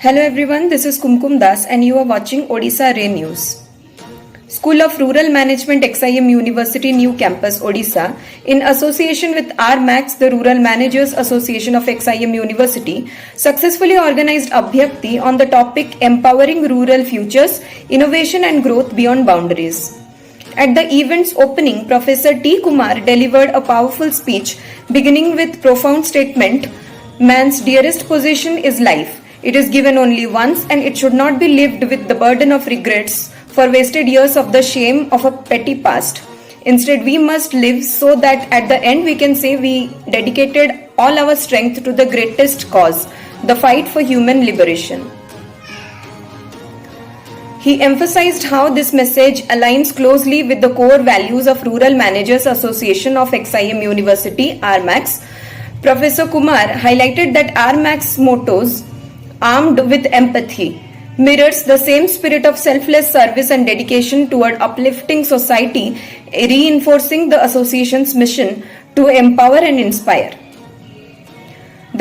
Hello everyone, this is Kumkum Das and you are watching Odisha Ray News. School of Rural Management XIM University New Campus Odisha in association with RMAX, the Rural Managers Association of XIM University, successfully organized Abhivyakti on the topic Empowering Rural Futures, Innovation and Growth Beyond Boundaries. At the event's opening, Professor T. Kumar delivered a powerful speech beginning with profound statement, "Man's dearest possession is life. It is given only once and it should not be lived with the burden of regrets for wasted years of the shame of a petty past. Instead, we must live so that at the end we can say we dedicated all our strength to the greatest cause, the fight for human liberation." He emphasized how this message aligns closely with the core values of Rural Managers Association of XIM University, RMAX. Professor Kumar highlighted that RMAX's mottos, "Armed with Empathy," mirrors the same spirit of selfless service and dedication toward uplifting society, reinforcing the association's mission to empower and inspire.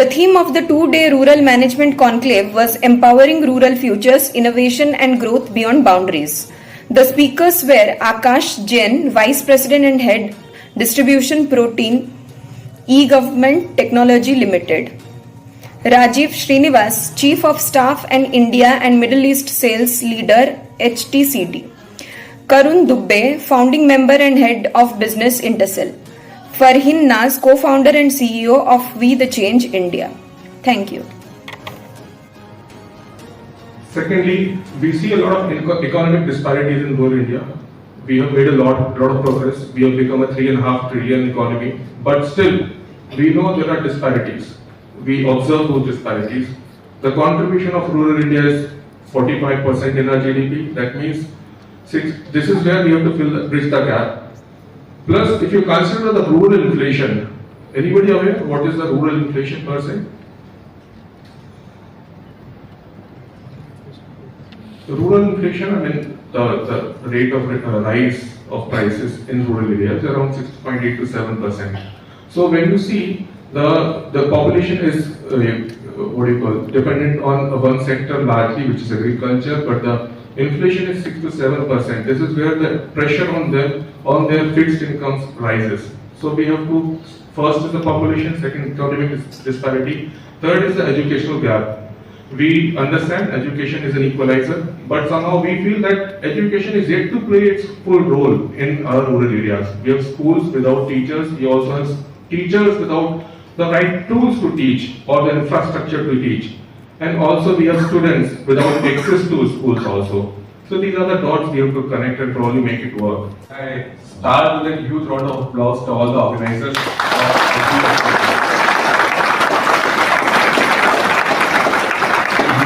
The theme of the two-day Rural Management Conclave was Empowering Rural Futures, Innovation and Growth Beyond Boundaries. The speakers were Akash Jain, Vice President and Head, Distribution Protein, E-Government Technology Limited; Rajiv Srinivas, Chief of Staff and India and Middle East Sales Leader, HTCD; Karun Dubbe, Founding Member and Head of Business Intercell; Farhin Naz, Co-Founder and CEO of We the Change India. Thank you. Secondly, we see a lot of economic disparities in rural India. We have made a lot of progress. We have become a 3.5 trillion economy, but still, we know there are disparities. We observe those disparities. The contribution of rural India is 45% in our GDP. That means this is where we have to bridge the gap. Plus, if you consider the rural inflation, anybody aware what is the rural inflation per se? The rural inflation, I mean, the rate of rise of prices in rural areas is around 6.8 to 7%. So when you see the population is dependent on one sector largely, which is agriculture, but the inflation is 6 to 7%. This is where the pressure on them, on their fixed incomes rises. So we have to, first is the population, second economic disparity, third is the educational gap. We understand education is an equalizer, but somehow we feel that education is yet to play its full role in our rural areas. We have schools without teachers, we also have teachers without the right tools to teach or the infrastructure to teach. And also we have students without access to schools also. So these are the dots we have to connect and probably make it work. I start with a huge round of applause to all the organizers.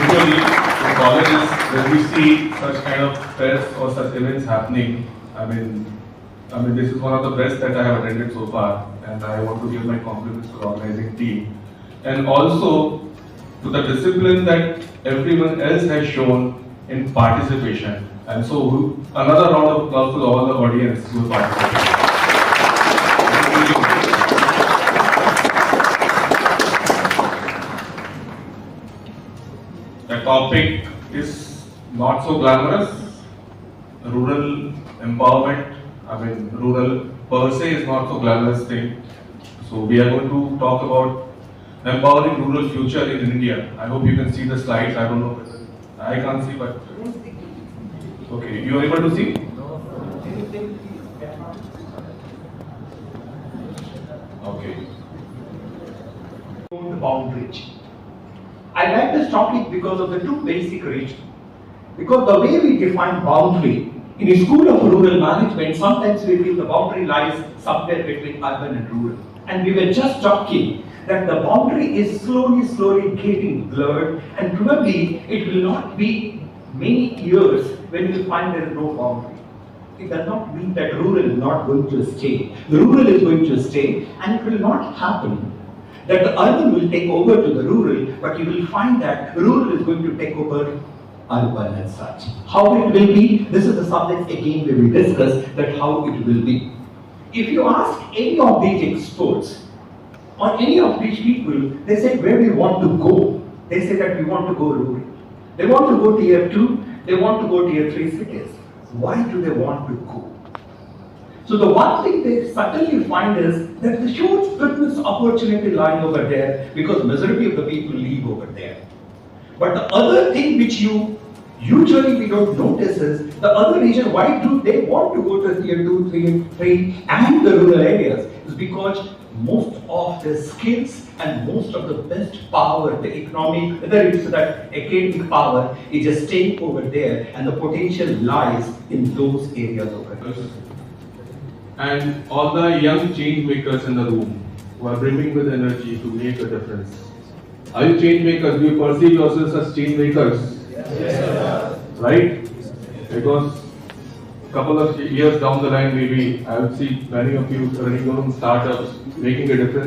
Usually in colleges, when we see such kind of fairs or such events happening, I mean, this is one of the best that I have attended so far, and I want to give my compliments to the organizing team. And also to the discipline that everyone else has shown in participation. And so another round of applause to all the audience who participated. The topic is not so glamorous. Rural empowerment, rural per se is not so glamorous thing. So we are going to talk about empowering rural future in India. I hope you can see the slides. I don't know whether I can't see, but okay, you are able to see? Okay. The boundary. I like this topic because of the two basic reasons. Because the way we define boundary in a school of rural management, sometimes we feel the boundary lies somewhere between urban and rural. And we were just talking that the boundary is slowly getting blurred, and probably it will not be many years when we find there is no boundary. It does not mean that rural is not going to stay. The rural is going to stay, and it will not happen that the urban will take over to the rural, but you will find that rural is going to take over urban and such. How it will be, this is the subject again we will discuss, that how it will be. If you ask any of these experts or any of these people, they say where we want to go. They say that we want to go rural. They want to go tier 2, they want to go tier 3 cities. Why do they want to go? So the one thing they suddenly find is that there's a huge business opportunity lying over there because majority of the people live over there. But the other thing which you usually we don't notice is the other region, why do they want to go to tier 2, 3 and the rural areas is because most of the skills and most of the best power, the economic, whether it's that academic power, is just staying over there and the potential lies in those areas over there. And all the young change makers in the room who are brimming with energy to make a difference. Are you change makers? Do you perceive yourselves as change makers? Yes. Right? Because a couple of years down the line, maybe I would see many of you running your own startups, making a difference.